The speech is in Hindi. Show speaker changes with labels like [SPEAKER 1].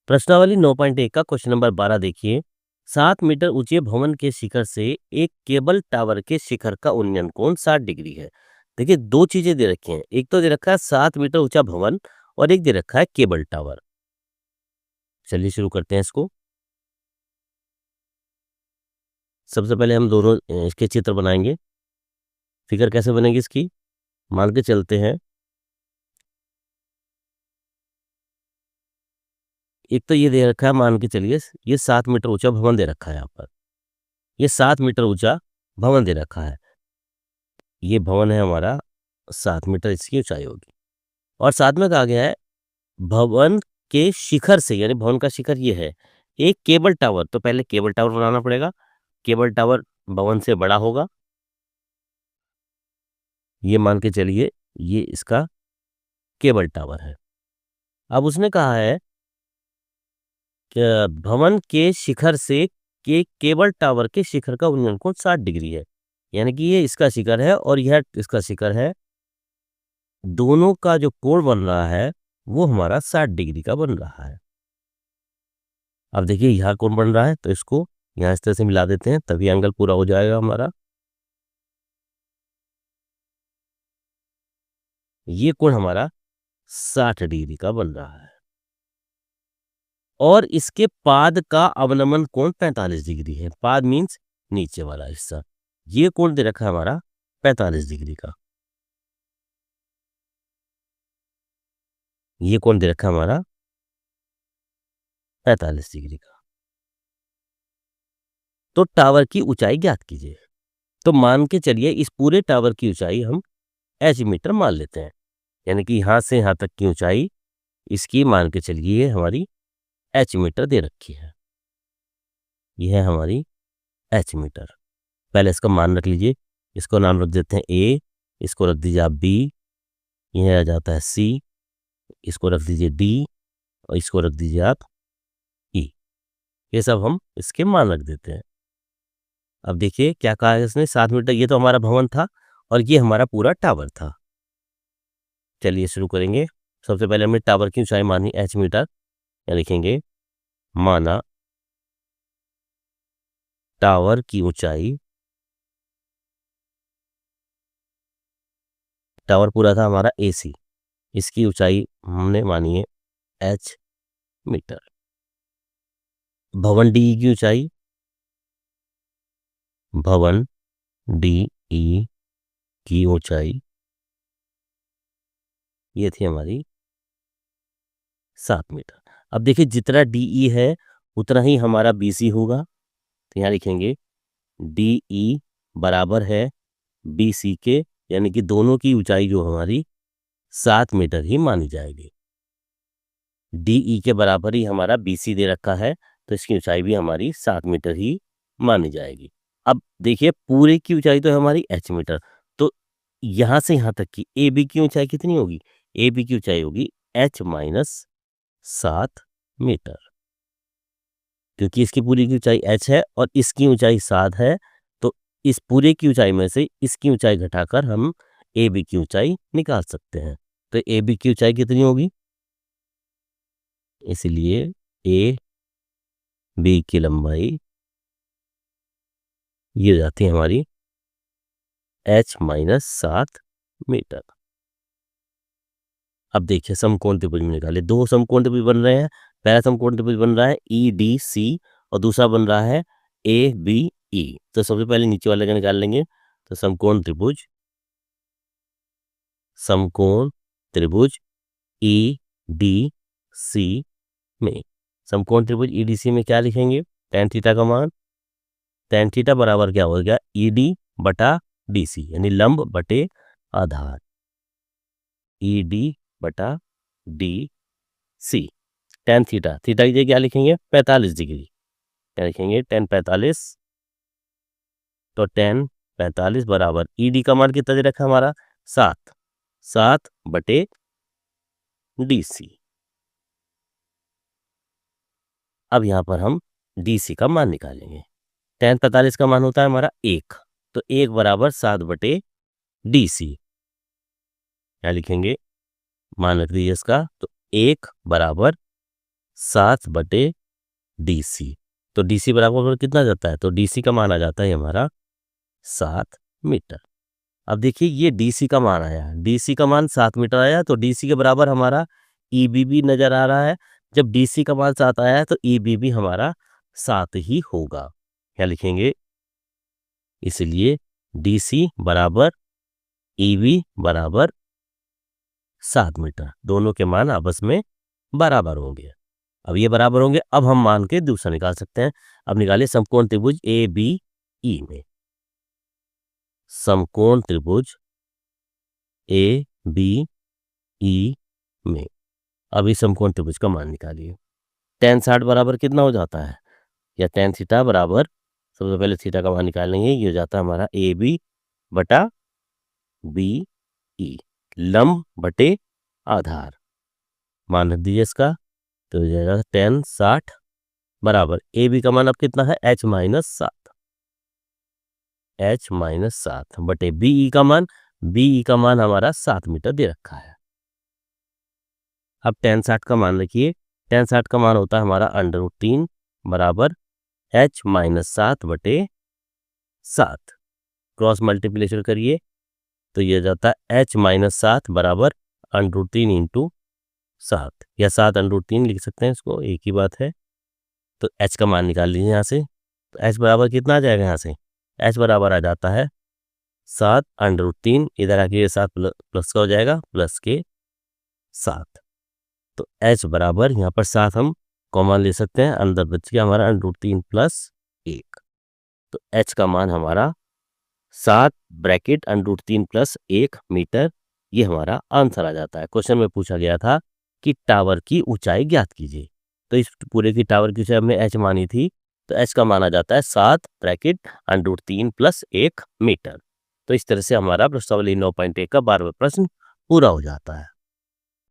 [SPEAKER 1] प्रश्नावली 9.1 का क्वेश्चन नंबर 12 देखिए। 7 मीटर ऊंचे भवन के शिखर से एक केबल टावर के शिखर का उन्नयन कोण 60 डिग्री है। देखिए, दो चीजें दे रखी हैं, एक तो दे रखा है 7 मीटर ऊंचा भवन और एक दे रखा है केबल टावर। चलिए शुरू करते हैं इसको। सबसे पहले हम दोनों इसके चित्र बनाएंगे। फिगर कैसे बनेगी इसकी, मान के चलते हैं। एक तो ये दे रखा है, मान के चलिए ये 7 मीटर ऊंचा भवन दे रखा है। यहाँ पर ये 7 मीटर ऊंचा भवन दे रखा है। ये भवन है हमारा, 7 मीटर इसकी ऊंचाई होगी। और साथ में कहा गया है भवन के शिखर से, यानी भवन का शिखर ये है, एक केबल टावर। तो पहले केबल टावर बनाना पड़ेगा। केबल टावर भवन से बड़ा होगा, ये मान के चलिए ये इसका केबल टावर है। अब उसने कहा है कि भवन के शिखर से के केबल टावर के शिखर का उन्नयन कोण 60 डिग्री है, यानी कि ये इसका शिखर है और यह इसका शिखर है। दोनों का जो कोण बन रहा है वो हमारा 60 डिग्री का बन रहा है। अब देखिए यहाँ कोण बन रहा है, तो इसको यहाँ इस तरह से मिला देते हैं, तभी एंगल पूरा हो जाएगा हमारा। ये कोण हमारा 60 डिग्री का बन रहा है और इसके पाद का अवनमन कोण 45 डिग्री है। पाद मीन्स नीचे वाला हिस्सा। ये कोण दे रखा है हमारा 45 डिग्री का। ये कोण दे रखा है हमारा 45 डिग्री का। तो टावर की ऊंचाई ज्ञात कीजिए। तो मान के चलिए इस पूरे टावर की ऊंचाई हम एच मीटर मान लेते हैं, यानी कि यहां से यहां तक की ऊंचाई इसकी मान के चलिए हमारी एच मीटर दे रखी है। यह है हमारी एच मीटर। पहले इसका मान रख लीजिए। इसको नाम रख देते हैं ए, इसको रख दीजिए आप बी, यह आ जाता है सी, इसको रख दीजिए डी और इसको रख दीजिए आप ई। ये सब हम इसके मान रख देते हैं। अब देखिए क्या कहा है इसने, 7 मीटर। ये तो हमारा भवन था और ये हमारा पूरा टावर था। चलिए शुरू करेंगे। सबसे पहले हमने टावर की ऊंचाई मानी एच मीटर, या लिखेंगे माना टावर की ऊंचाई, टावर पूरा था हमारा एसी, इसकी ऊंचाई हमने मानी है एच मीटर। भवन डी की ऊंचाई, भवन डी ई की ऊंचाई ये थी हमारी 7 मीटर। अब देखिए जितना डी है उतना ही हमारा बीसी होगा, तो यहाँ लिखेंगे डी बराबर है बीसी के, यानी कि दोनों की ऊंचाई जो हमारी 7 मीटर ही मानी जाएगी। डी के बराबर ही हमारा बीसी दे रखा है, तो इसकी ऊंचाई भी हमारी 7 मीटर ही मानी जाएगी। अब देखिए पूरे की ऊंचाई तो है हमारी एच मीटर, तो यहां से यहां तक की ए बी की ऊंचाई कितनी होगी, ए बी की ऊंचाई होगी एच माइनस 7 मीटर, क्योंकि इसकी पूरी की ऊंचाई एच है और इसकी ऊंचाई 7 है। तो इस पूरे की ऊंचाई में से इसकी ऊंचाई घटाकर हम ए बी की ऊंचाई निकाल सकते हैं। तो ए बी की ऊंचाई कितनी होगी, इसलिए ए बी की लंबाई ये हो जाती है हमारी एच माइनस 7 मीटर। अब देखिए समकोण त्रिभुज में निकाले, दो समकोण त्रिभुज बन रहे हैं। पहला समकोण त्रिभुज बन रहा है ई डी सी और दूसरा बन रहा है ए बी ई। तो सबसे पहले नीचे वाले का निकाल लेंगे। तो समकोण त्रिभुज ई डी सी में, समकोण त्रिभुज ई डी सी में क्या लिखेंगे, tan थीटा का मान, tan थीटा बराबर क्या हो गया ई डी बटा डी सी, यानी लंब बटे आधार, ई डी बटा D C. tan theta, theta की जगह क्या लिखेंगे 45 डिग्री, क्या लिखेंगे tan 45। तो tan 45 बराबर ई डी का मान कितना दे रखा है हमारा 7 बटे डी सी। अब यहाँ पर हम डी सी का मान निकालेंगे। tan 45 का मान होता है हमारा 1, तो 1 बराबर 7 बटे डी सी, क्या लिखेंगे मान रख दीजिए इसका। तो 1 बराबर 7/DC। तो DC बराबर कितना जाता है, तो DC का मान आ जाता है हमारा 7 मीटर। अब देखिए ये DC का मान आया, DC का मान 7 मीटर आया, तो DC के बराबर हमारा EB भी नजर आ रहा है। जब DC का मान 7 आया है तो EB भी हमारा 7 ही होगा। क्या लिखेंगे, इसलिए DC बराबर EB बराबर 7 मीटर, दोनों के मान आपस में बराबर होंगे। अब ये बराबर होंगे, अब हम मान के दूसरा निकाल सकते हैं। अब निकालिए समकोण त्रिभुज ABE में, समकोण त्रिभुज ABE में अभी समकोण त्रिभुज का मान निकालिए। tan 60 बराबर कितना हो जाता है, या tan थीटा बराबर, सबसे पहले थीटा का मान निकाल लेंगे, ये हो जाता है हमारा AB बटा BE, लंब बटे आधार, मान रख दीजिए इसका, तो हो जाएगा tan 60 बराबर AB का मान अब कितना है, H माइनस 7 बटे BE का मान हमारा 7 मीटर दे रखा है। अब tan 60 का मान रखिए, tan 60 का मान होता है हमारा √3 बराबर H माइनस 7 बटे 7, क्रॉस मल्टीप्लिकेशन करिए तो ये जाता है H माइनस 7 बराबर √3 इंटू 7, या 7 √3 लिख सकते हैं, इसको एक ही बात है। तो H का मान निकाल लीजिए यहाँ से, तो H बराबर कितना आ जाएगा, यहाँ से H बराबर आ जाता है 7 √3, इधर आके ये 7 प्लस का हो जाएगा, प्लस के 7, तो H बराबर यहाँ पर 7 हम कॉमन ले सकते हैं, अंदर बच गया हमारा √3 प्लस 1, तो H का मान हमारा 7 ब्रैकेट √3 प्लस 1 मीटर, ये हमारा आंसर आ जाता है। क्वेश्चन में पूछा गया था कि टावर की ऊंचाई ज्ञात कीजिए, तो इस पूरे की टावर की ऊंचाई हमने H मानी थी, तो H का माना जाता है 7 ब्रैकेट √3 प्लस 1 मीटर। तो इस तरह से हमारा प्रश्नावली 9.1 का 12वां प्रश्न पूरा हो जाता है।